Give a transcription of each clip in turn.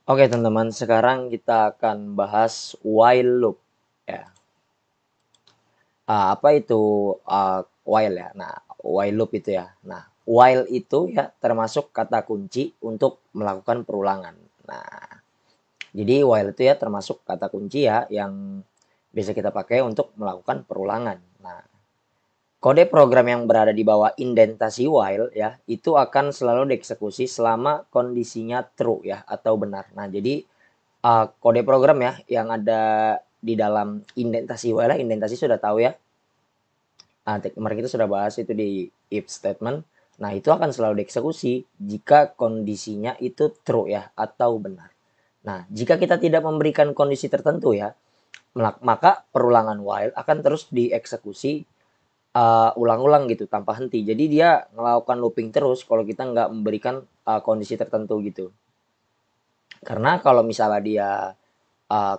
Oke teman-teman, sekarang kita akan bahas while loop ya. Apa itu while ya? Nah, while loop itu ya. Nah, while itu ya termasuk kata kunci untuk melakukan perulangan. Nah, jadi while itu ya termasuk kata kunci ya yang bisa kita pakai untuk melakukan perulangan. Nah, kode program yang berada di bawah indentasi while ya itu akan selalu dieksekusi selama kondisinya true ya atau benar. Nah, jadi kode program ya yang ada di dalam indentasi while, indentasi sudah tahu ya. Kemarin kita sudah bahas itu di if statement. Nah, itu akan selalu dieksekusi jika kondisinya itu true ya atau benar. Nah, jika kita tidak memberikan kondisi tertentu ya, maka perulangan while akan terus dieksekusi ulang-ulang gitu tanpa henti. Jadi dia melakukan looping terus kalau kita nggak memberikan kondisi tertentu gitu. Karena kalau misalnya dia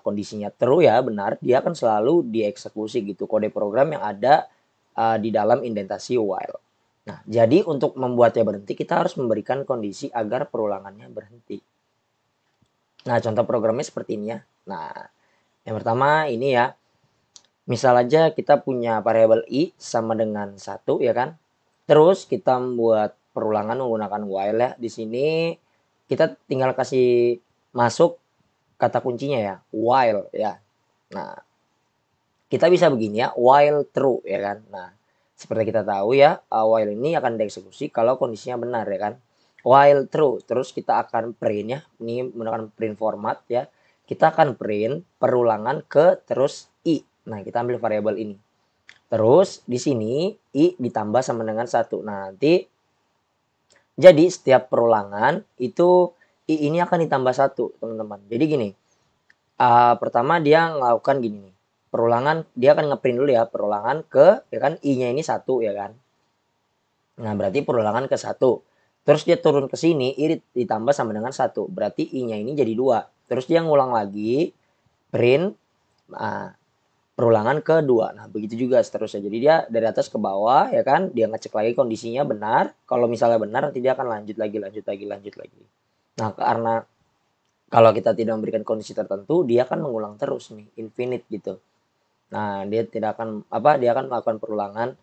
kondisinya true ya benar, dia akan selalu dieksekusi gitu kode program yang ada di dalam indentasi while. Nah, jadi untuk membuatnya berhenti kita harus memberikan kondisi agar perulangannya berhenti. Nah, contoh programnya seperti ini ya. Nah, yang pertama ini ya. Misal aja kita punya variabel i sama dengan 1 ya kan. Terus kita membuat perulangan menggunakan while ya. Di sini kita tinggal kasih masuk kata kuncinya ya, while ya. Nah, kita bisa begini ya, while true ya kan. Nah, seperti kita tahu ya, while ini akan dieksekusi kalau kondisinya benar ya kan. While true, terus kita akan print ya. Ini menggunakan print format ya. Kita akan print perulangan ke terus i. Nah, kita ambil variabel ini. Terus di sini i ditambah sama dengan 1. Nah, nanti jadi setiap perulangan itu i ini akan ditambah 1, teman-teman. Jadi gini, pertama dia melakukan gini nih. Perulangan dia akan ngeprint dulu ya, perulangan ke ya kan i-nya ini 1 ya kan. Nah, berarti perulangan ke 1. Terus dia turun ke sini, i ditambah sama dengan 1. Berarti i-nya ini jadi 2. Terus dia ngulang lagi, print perulangan kedua. Nah, begitu juga seterusnya. Jadi dia dari atas ke bawah ya kan, dia ngecek lagi kondisinya benar. Kalau misalnya benar nanti dia akan lanjut lagi, lanjut lagi, lanjut lagi. Nah, karena kalau kita tidak memberikan kondisi tertentu, dia akan mengulang terus nih, infinite gitu. Nah, dia tidak akan dia akan melakukan perulangan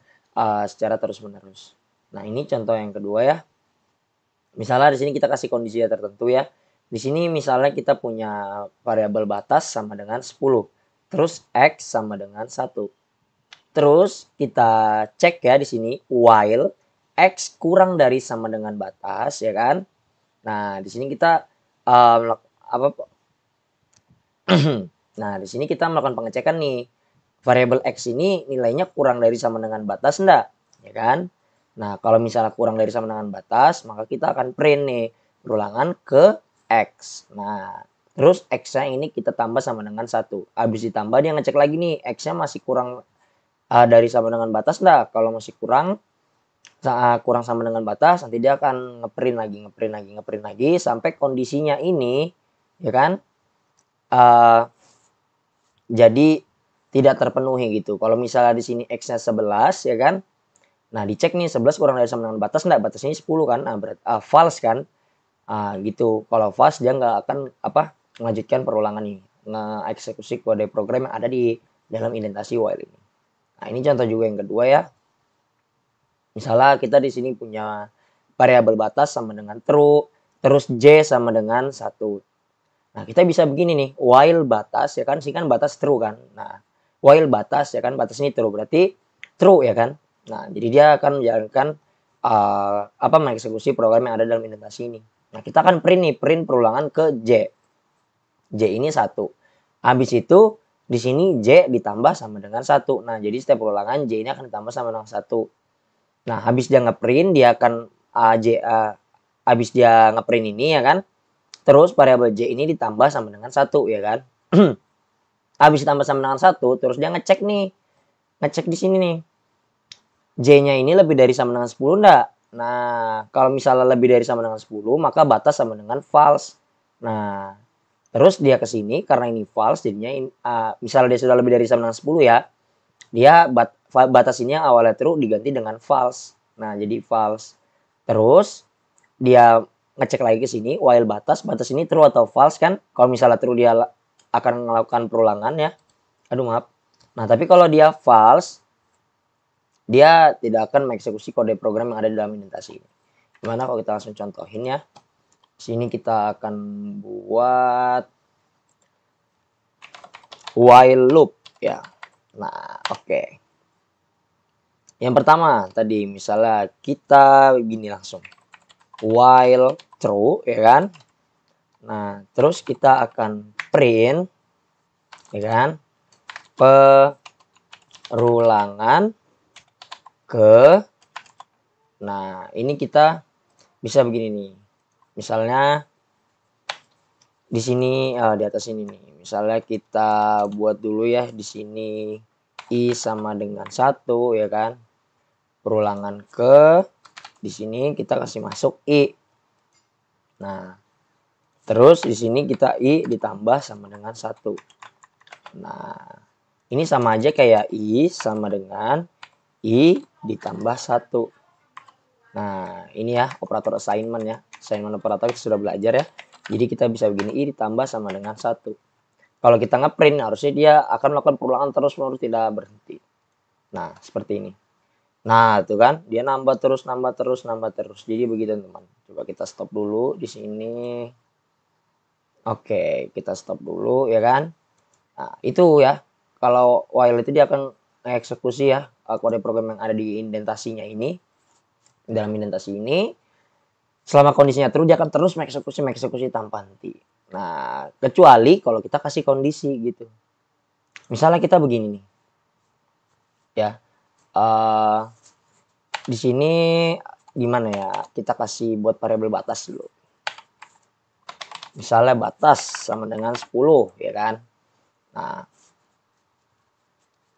secara terus-menerus. Nah, ini contoh yang kedua ya. Misalnya di sini kita kasih kondisi tertentu ya. Di sini misalnya kita punya variabel batas sama dengan 10. Terus x sama dengan 1. Terus kita cek ya di sini while x kurang dari sama dengan batas ya kan. Nah, di sini kita apa nah, di sini kita melakukan pengecekan nih. Variabel x ini nilainya kurang dari sama dengan batas enggak? Ya kan? Nah, kalau misalnya kurang dari sama dengan batas, maka kita akan print nih perulangan ke x. Nah, terus x-nya ini kita tambah sama dengan 1. Habis ditambah dia ngecek lagi nih, x-nya masih kurang dari sama dengan batas enggak? Kalau masih kurang kurang sama dengan batas, nanti dia akan ngeprint lagi, ngeprint lagi, ngeprint lagi sampai kondisinya ini ya kan jadi tidak terpenuhi gitu. Kalau misalnya di sini x-nya 11 ya kan. Nah, dicek nih 11 kurang dari sama dengan batas enggak? Batasnya 10 kan? Nah, berarti false kan? Gitu. Kalau false dia nggak akan melanjutkan perulangan ini, nge-eksekusi kode program yang ada di dalam indentasi while ini. Nah, ini contoh juga yang kedua ya. Misalnya kita di sini punya variabel batas sama dengan true, terus j sama dengan 1. Nah, kita bisa begini nih, while batas ya kan, sini kan batas true kan. Nah, while batas ya kan, batas ini true berarti true ya kan. Nah, jadi dia akan menjalankan mengeksekusi program yang ada dalam indentasi ini. Nah, kita akan print nih, print perulangan ke j. J ini 1. Habis itu di sini j ditambah sama dengan 1. Nah, jadi setiap perulangan j ini akan ditambah sama dengan 1. Nah, habis dia ngeprint dia akan habis dia ngeprint ini ya kan. Terus variabel j ini ditambah sama dengan 1 ya kan. Habis ditambah sama dengan 1, terus dia ngecek nih. Ngecek di sini nih. J-nya ini lebih dari sama dengan 10 enggak? Nah, kalau misalnya lebih dari sama dengan 10, maka batas sama dengan false. Nah, terus dia ke sini karena ini false jadinya misalnya dia sudah lebih dari sama dengan 10 ya. Dia batas ini yang awalnya true diganti dengan false. Nah, jadi false. Terus dia ngecek lagi ke sini, while batas ini true atau false kan. Kalau misalnya true dia akan melakukan perulangan ya. Aduh maaf. Nah, tapi kalau dia false, dia tidak akan mengeksekusi kode program yang ada di dalam indentasi ini. Gimana kalau kita langsung contohin ya. Sini kita akan buat while loop ya. Nah, oke. Yang pertama tadi misalnya kita begini langsung. While true ya kan. Nah, terus kita akan print ya kan, perulangan ke, nah ini kita bisa begini nih. Misalnya di sini di atas ini nih. Misalnya kita buat dulu ya di sini i sama dengan 1 ya kan. Perulangan ke, di sini kita kasih masuk i. Nah, terus di sini kita i ditambah sama dengan 1. Nah, ini sama aja kayak i sama dengan i ditambah 1. Nah, ini ya operator assignment ya. Assignment operator kita sudah belajar ya. Jadi kita bisa begini i ditambah sama dengan 1. Kalau kita ngeprint harusnya dia akan melakukan perulangan terus menerus tidak berhenti. Nah, seperti ini. Nah, itu kan dia nambah terus, nambah terus, nambah terus. Jadi begitu teman. Coba kita stop dulu di sini. Oke, kita stop dulu ya kan. Nah, itu ya. Kalau while itu dia akan eksekusi ya kode program yang ada di indentasinya ini. Dalam indentasi ini, selama kondisinya true dia akan terus mengeksekusi tanpa henti. Nah, kecuali kalau kita kasih kondisi gitu. Misalnya kita begini nih. Ya. Di sini gimana ya? Kita kasih buat variabel batas dulu. Misalnya batas sama dengan 10 ya kan. Nah,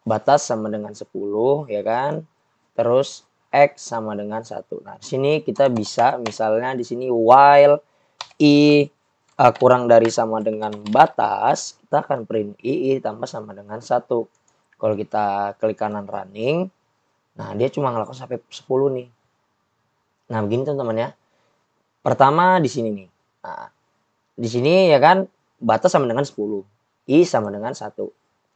batas sama dengan 10 ya kan. Terus X sama dengan 1. Nah, di sini kita bisa misalnya di sini while i kurang dari sama dengan batas, kita akan print i tambah sama dengan 1. Kalau kita klik kanan running, nah dia cuma ngelakuin sampai 10 nih. Nah, begini teman-teman ya. Pertama di sini nih. Nah, di sini ya kan batas sama dengan 10. I sama dengan 1.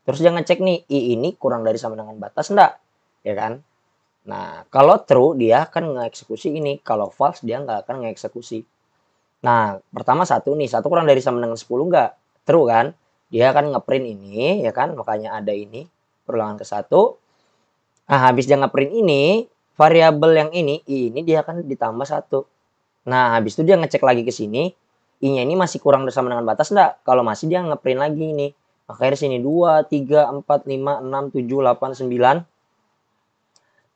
Terus dia ngecek nih, i ini kurang dari sama dengan batas enggak? Ya kan? Nah, kalau true dia akan ngeksekusi ini. Kalau false dia nggak akan ngeksekusi. Nah, pertama 1 nih. 1 kurang dari sama dengan 10 enggak? True kan? Dia akan ngeprint ini ya kan? Makanya ada ini. Perulangan ke 1. Nah, habis dia ngeprint ini, variabel yang ini, i ini dia akan ditambah 1. Nah, habis itu dia ngecek lagi ke sini. I-nya ini masih kurang dari sama dengan batas enggak? Kalau masih dia ngeprint lagi ini. Makanya di sini 2, 3, 4, 5, 6, 7, 8, 9.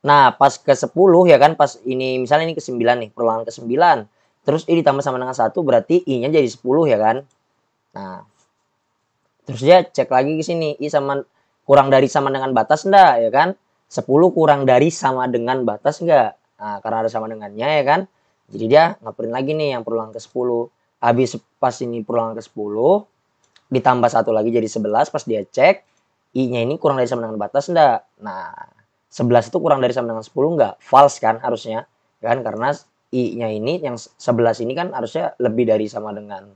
Nah, pas ke 10 ya kan, pas ini misalnya ini ke 9 nih, perulangan ke 9. Terus i ditambah sama dengan 1 berarti i-nya jadi 10 ya kan. Nah, terus dia cek lagi ke sini, i sama kurang dari sama dengan batas enggak ya kan. 10 kurang dari sama dengan batas enggak. Nah, karena ada sama dengannya ya kan. Jadi dia ngeprint lagi nih yang perulangan ke 10. Habis pas ini perulangan ke 10, ditambah 1 lagi jadi 11, pas dia cek, i-nya ini kurang dari sama dengan batas enggak. Nah, 11 itu kurang dari sama dengan 10 enggak? False kan harusnya. Kan karena i-nya ini yang 11 ini kan harusnya lebih dari sama dengan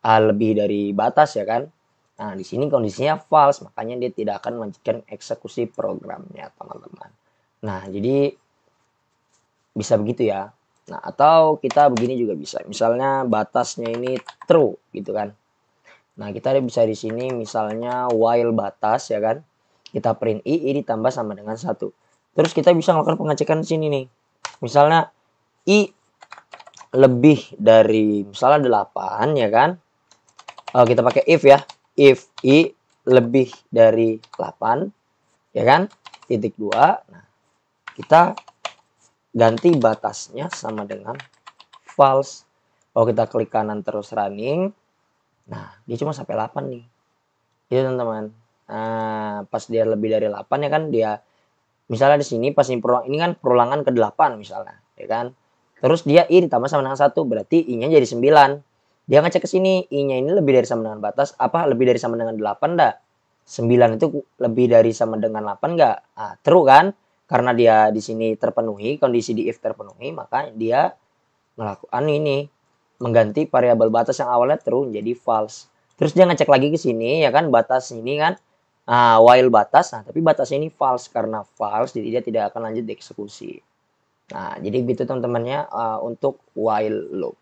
lebih dari batas ya kan. Nah, di sini kondisinya false, makanya dia tidak akan melanjutkan eksekusi programnya, teman-teman. Nah, jadi bisa begitu ya. Nah, atau kita begini juga bisa. Misalnya batasnya ini true gitu kan. Nah, kita bisa di sini misalnya while batas ya kan. Kita print i ditambah sama dengan 1. Terus kita bisa melakukan pengecekan di sini nih. Misalnya i lebih dari misalnya 8 ya kan. Kita pakai if ya. If i lebih dari 8 ya kan. Titik 2. Nah, kita ganti batasnya sama dengan false. Kalau kita klik kanan terus running, nah dia cuma sampai 8 nih. Itu teman-teman. Nah, pas dia lebih dari 8 ya kan dia misalnya di sini pas ini kan perulangan ke 8 misalnya, ya kan. Terus dia i ditambah sama dengan 1 berarti i-nya jadi 9. Dia ngecek ke sini, i-nya ini lebih dari sama dengan batas apa lebih dari sama dengan 8 enggak? 9 itu lebih dari sama dengan 8 enggak? Nah, true kan? Karena dia di sini terpenuhi, kondisi di if terpenuhi, maka dia melakukan ini mengganti variabel batas yang awalnya true menjadi false. Terus dia ngecek lagi ke sini ya kan, batas ini kan, while batas, nah tapi batas ini false, karena false jadi dia tidak akan lanjut dieksekusi. Nah, jadi gitu teman-temannya untuk while loop.